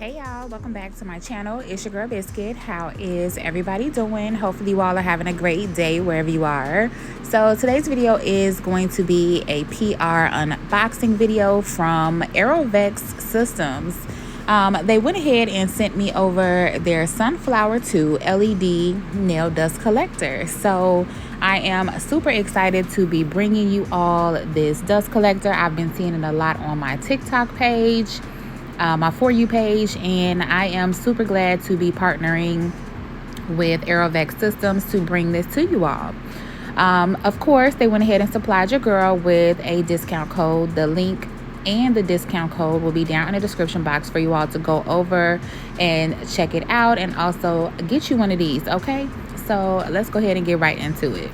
Hey y'all, welcome back to my channel. It's your girl Biscuit. How is everybody doing? Hopefully you all are having a great day wherever you are. So today's video is going to be a PR unboxing video from Aerovex Systems. They went ahead and sent me over their Sunflower 2 LED nail dust collector. So I am super excited to be bringing you all this dust collector. I've been seeing it a lot on my TikTok page, my For You page, and I am super glad to be partnering with Aerovex Systems to bring this to you all. Of course, they went ahead and supplied your girl with a discount code. The link and the discount code will be down in the description box for you all to go over and check it out and also get you one of these. Okay, so let's go ahead and get right into it.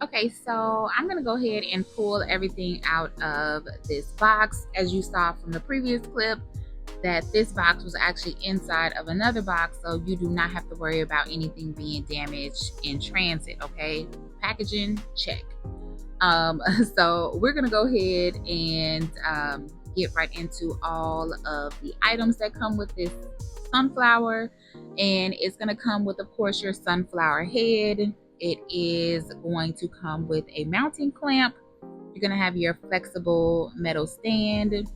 Okay, so I'm gonna go ahead and pull everything out of this box. As you saw from the previous clip, that this box was actually inside of another box, so you do not have to worry about anything being damaged in transit. Okay, packaging check. So we're gonna go ahead and get right into all of the items that come with this sunflower, and it's gonna come with, of course, your sunflower head. It is going to come with a mounting clamp. You're gonna have your flexible metal stand.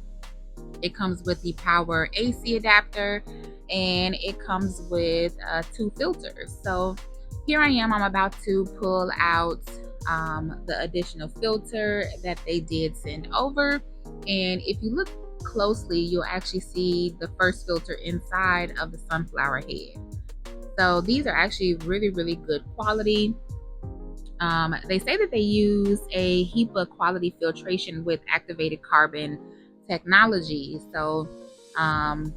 It comes with the power AC adapter, and it comes with 2 filters. So here I am, I'm about to pull out the additional filter that they did send over. And if you look closely, you'll actually see the first filter inside of the sunflower head. So these are actually really good quality. They say that they use a HEPA quality filtration with activated carbon technology. So I'm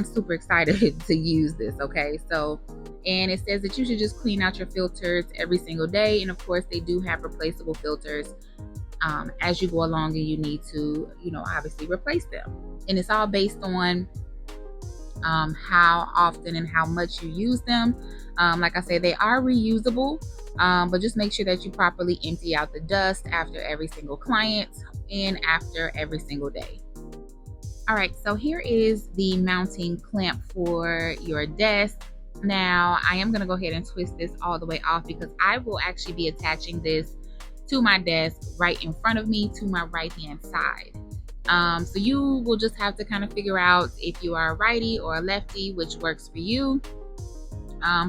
super excited to use this. Okay, so, and it says that you should just clean out your filters every single day, and of course they do have replaceable filters as you go along, and you need to, obviously replace them. And it's all based on how often and how much you use them. Like I said, they are reusable, but just make sure that you properly empty out the dust after every single client and after every single day. All right, so here is the mounting clamp for your desk. Now I am going to go ahead and twist this all the way off because I will actually be attaching this to my desk right in front of me to my right hand side. So you will just have to kind of figure out if you are a righty or a lefty, which works for you.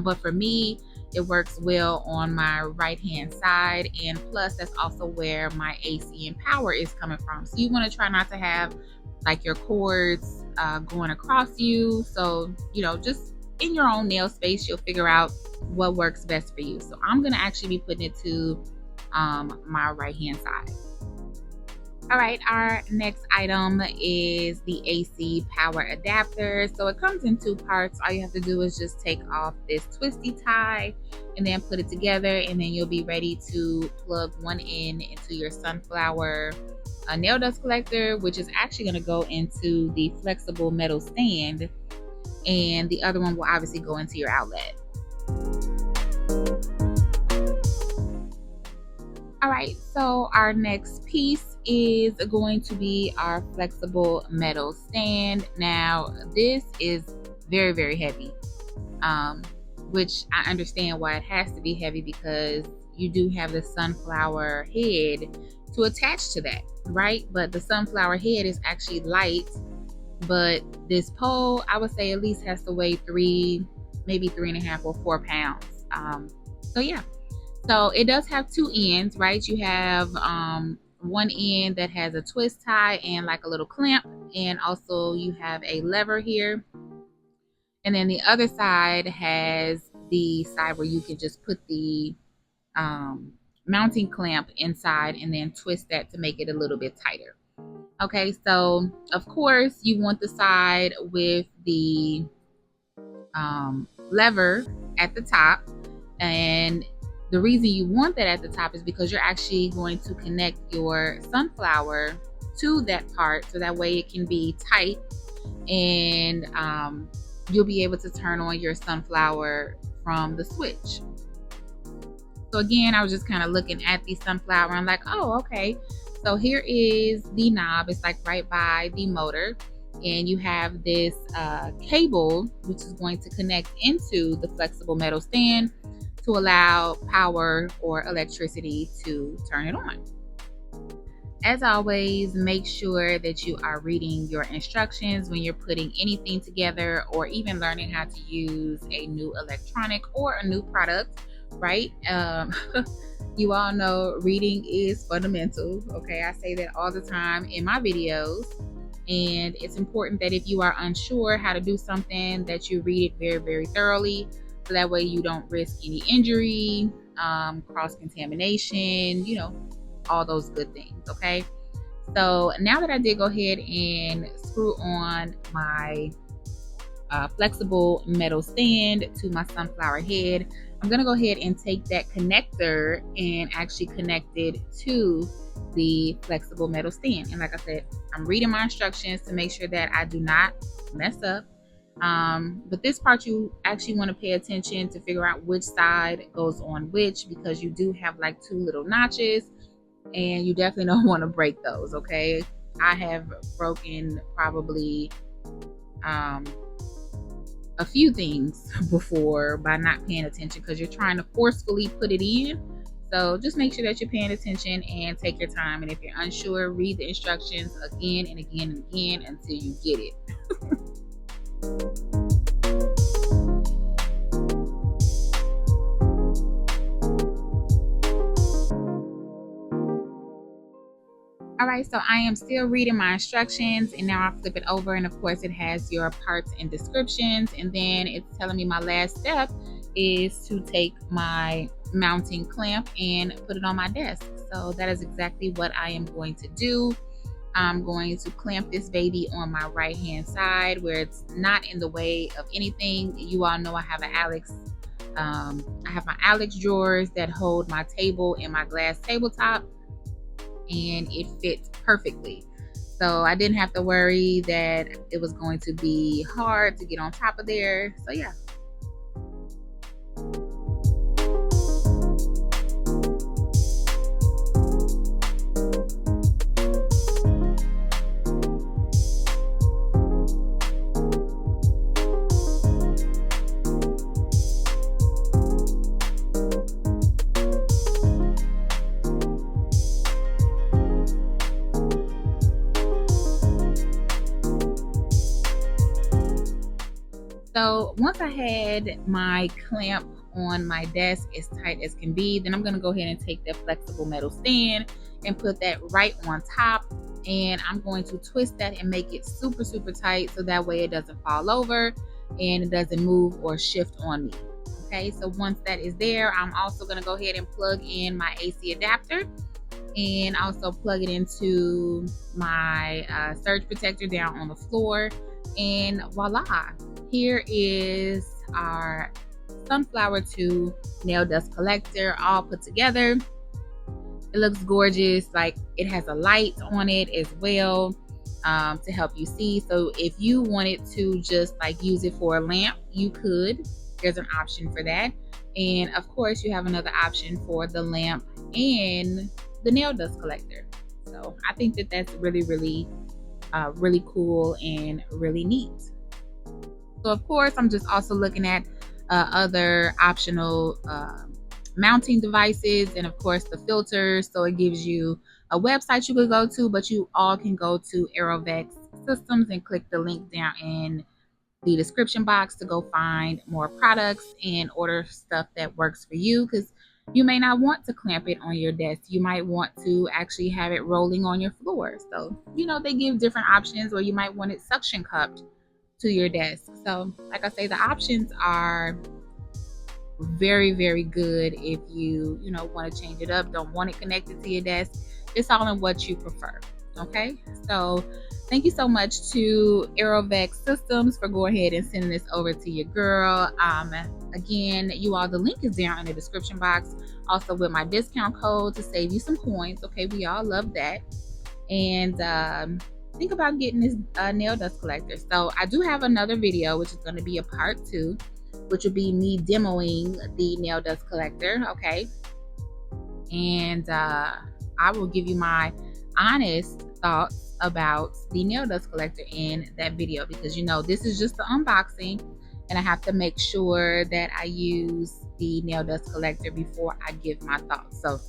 But for me, it works well on my right hand side, and plus that's also where my AC and power is coming from. So you want to try not to have like your cords going across you. So, just in your own nail space, you'll figure out what works best for you. So I'm going to actually be putting it to my right hand side. All right, our next item is the AC power adapter. So it comes in 2 parts. All you have to do is just take off this twisty tie and then put it together, and then you'll be ready to plug one end into your sunflower nail dust collector, which is actually going to go into the flexible metal stand, and the other one will obviously go into your outlet. All right, so our next piece is going to be our flexible metal stand. Now this is very heavy, which I understand why it has to be heavy, because you do have the sunflower head to attach to that, right? But the sunflower head is actually light, but this pole, I would say, at least has to weigh 3, maybe 3.5 or 4 pounds. So yeah, so it does have 2 ends, right? You have one end that has a twist tie and like a little clamp, and also you have a lever here, and then the other side has the side where you can just put the mounting clamp inside and then twist that to make it a little bit tighter. Okay, so of course you want the side with the lever at the top, and the reason you want that at the top is because you're actually going to connect your sunflower to that part, so that way it can be tight, and you'll be able to turn on your sunflower from the switch. So again, I was just kind of looking at the sunflower, and I'm like, oh, okay. So here is the knob. It's like right by the motor. and you have this cable which is going to connect into the flexible metal stand to allow power or electricity to turn it on. As always, make sure that you are reading your instructions when you're putting anything together or even learning how to use a new electronic or a new product, right? You all know reading is fundamental. Okay, I say that all the time in my videos. And it's important that if you are unsure how to do something, that you read it very, very thoroughly. So that way you don't risk any injury, cross-contamination, all those good things, okay? So now that I did go ahead and screw on my flexible metal stand to my sunflower head, I'm gonna go ahead and take that connector and actually connect it to the flexible metal stand. And like I said, I'm reading my instructions to make sure that I do not mess up. But this part you actually want to pay attention to figure out which side goes on which, because you do have like two little notches and you definitely don't want to break those, okay? I have broken probably a few things before by not paying attention, because you're trying to forcefully put it in. So just make sure that you're paying attention and take your time. And if you're unsure, read the instructions again and again and again until you get it. All right, so I am still reading my instructions, and now I flip it over, and of course it has your parts and descriptions, and then it's telling me my last step is to take my mounting clamp and put it on my desk. So that is exactly what I am going to do. I'm going to clamp this baby on my right hand side where it's not in the way of anything. You all know I have an Alex I have my Alex drawers that hold my table and my glass tabletop, and it fits perfectly. So I didn't have to worry that it was going to be hard to get on top of there. So yeah. So once I had my clamp on my desk as tight as can be, then I'm going to go ahead and take that flexible metal stand and put that right on top, and I'm going to twist that and make it super, super tight so that way it doesn't fall over and it doesn't move or shift on me. Okay, so once that is there, I'm also going to go ahead and plug in my AC adapter and also plug it into my surge protector down on the floor, and voila, here is our Sunflower 2 nail dust collector all put together. It looks gorgeous. Like, it has a light on it as well to help you see. So if you wanted to just like use it for a lamp, you could. There's an option for that. And of course you have another option for the lamp and the nail dust collector. So I think that that's really, really cool and really neat. So of course I'm just also looking at other optional mounting devices, and of course the filters. So it gives you a website you could go to, but you all can go to Aerovex Systems and click the link down in the description box to go find more products and order stuff that works for you, because you may not want to clamp it on your desk. You might want to actually have it rolling on your floor. So, they give different options, or you might want it suction cupped to your desk. So, like I say, the options are very, very good if you, want to change it up, don't want it connected to your desk. It's all in what you prefer. Okay, so thank you so much to Aerovex Systems for going ahead and sending this over to your girl. Again, you all, the link is down in the description box, also with my discount code to save you some coins. Okay, we all love that. And think about getting this nail dust collector. So I do have another video, which is going to be a part 2, which will be me demoing the nail dust collector. Okay, and I will give you my honest thoughts about the nail dust collector in that video, because you know this is just the unboxing and I have to make sure that I use the nail dust collector before I give my thoughts. So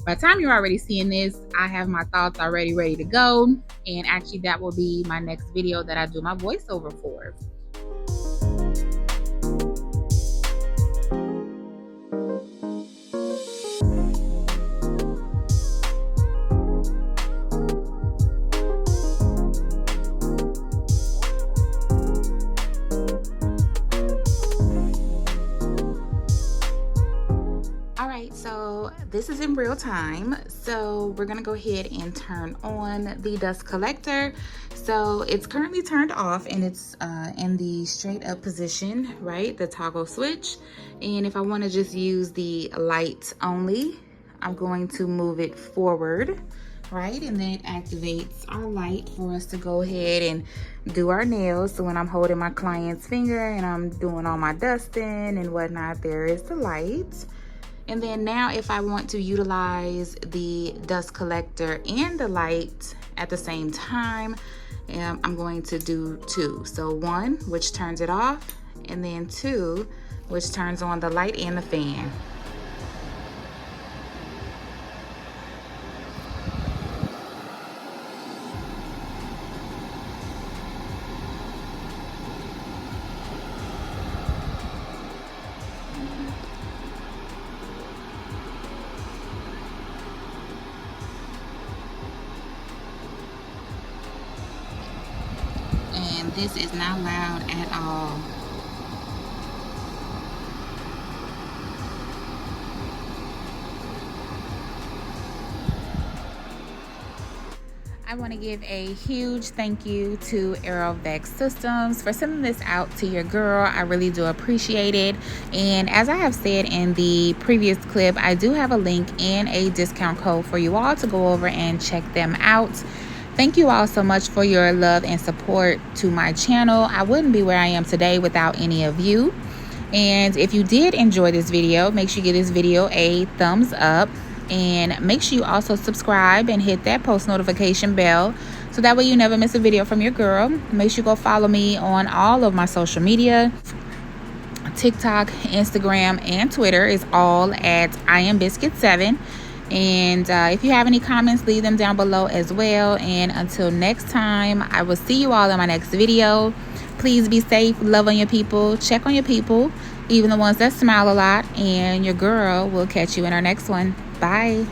by the time you're already seeing this, I have my thoughts already ready to go, and actually that will be my next video that I do my voiceover for. So this is in real time, so we're gonna go ahead and turn on the dust collector. So it's currently turned off and it's in the straight up position, right, the toggle switch. And if I want to just use the light only, I'm going to move it forward, right, and then it activates our light for us to go ahead and do our nails. So when I'm holding my client's finger and I'm doing all my dusting and whatnot, there is the light. And then now if I want to utilize the dust collector and the light at the same time, I'm going to do two. So one, which turns it off, and then two, which turns on the light and the fan. And this is not loud at all. I want to give a huge thank you to Aerovex Systems for sending this out to your girl. I really do appreciate it. And as I have said in the previous clip, I do have a link and a discount code for you all to go over and check them out. Thank you all so much for your love and support to my channel. I wouldn't be where I am today without any of you. And if you did enjoy this video, make sure you give this video a thumbs up. And make sure you also subscribe and hit that post notification bell so that way you never miss a video from your girl. Make sure you go follow me on all of my social media. TikTok, Instagram, and Twitter is all at IamBiscuit7. And if you have any comments, leave them down below as well. And until next time, I will see you all in my next video. Please be safe, love on your people, check on your people, even the ones that smile a lot. And your girl will catch you in our next one. Bye.